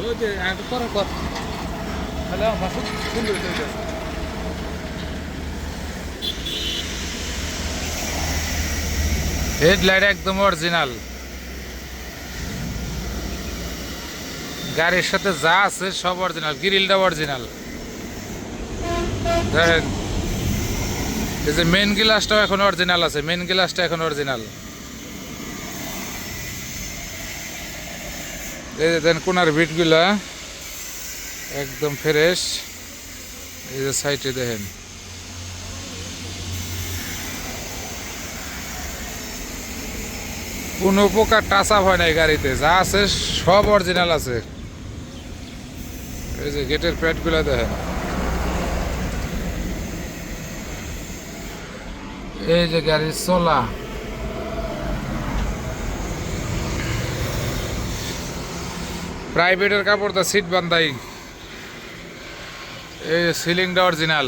ওই যে একটা করার পর তাহলে আমার ভাষা সুন্দর হয়ে যাবে। হেডলাইট একদম অরিজিনাল, গাড়ির সাথে যা আছে সব অরিজিনাল, গ্রিলটা অরিজিনাল। দেখেন এই যে মেন গ্লাসটাও এখন অরিজিনাল আছে, মেন গ্লাসটা এখন অরিজিনাল। এই যে দেন কোনার বিটগুলা একদম ফ্রেশ। এই যে সাইডে দেখেন কোনো প্রকার টাচ আপ হয় নাই গাড়িতে, যা আছে সব অরিজিনাল আছে। এই যে গেটের প্যাডগুলা দেখেন, এই যে গাড়ির চলা, প্রাইভেটের কাপড় দা সিট বান্ধাই। এই যে সিলিংটা অরিজিনাল।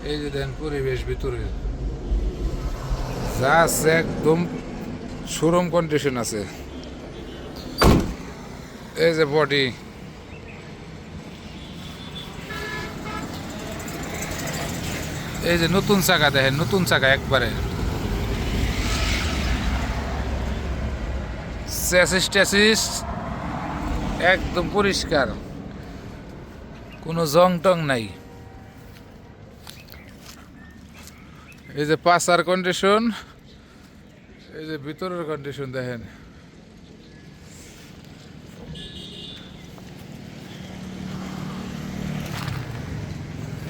এই যে দেন পরিবেশ ভিতরে যা আছে একদম শোরুম কন্ডিশন আছে। এই যে বডি, এই যে নতুন চাকা দেখেন, নতুন চাকা একবারে। চ্যাসিস ট্যাসিস একদম পরিষ্কার, কোনো জং টং নাই। এই যে পাশার কন্ডিশন, এই যে ভিতরের কন্ডিশন দেখেন।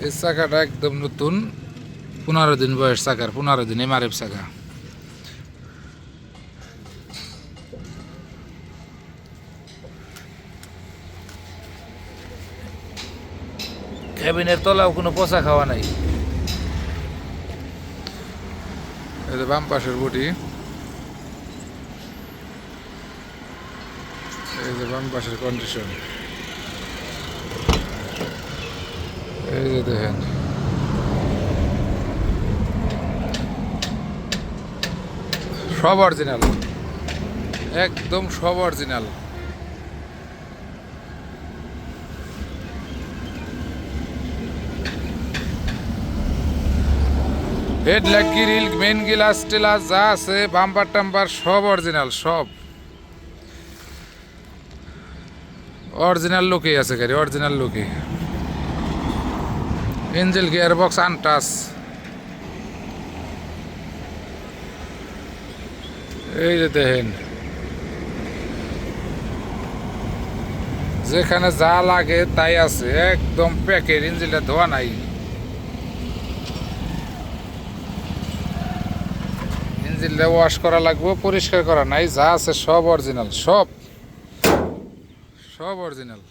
এই চাকাটা একদম নতুন, 15 দিন বয়স চাকার, 15 দিন এমআরএফ চাকা। ক্যাবিনের তলাও কোনো পচা খাওয়া নাই। এই যে বাম পাশের বডি, এই যে বাম পাশের কন্ডিশন, এই যে দেখেন। সব অরিজিনাল, একদম সব original. Headlight, grill, main glass টেলাস যা আছে, বাম্পার টাম্পার সব অরিজিনাল, সব অরিজিনাল লুকেই আছে গাড়ি, অরিজিনাল লুকে। Engine gear box untouch. এই যে দেখেন যেখানে যা লাগে তাই আছে, একদম প্যাকেট, ইঞ্জিনটা ধোয়া নাই। ইঞ্জিনটা ওয়াশ করা লাগবে, পরিষ্কার করা নাই, যা আছে সব অরিজিনাল, সব সব অরিজিনাল।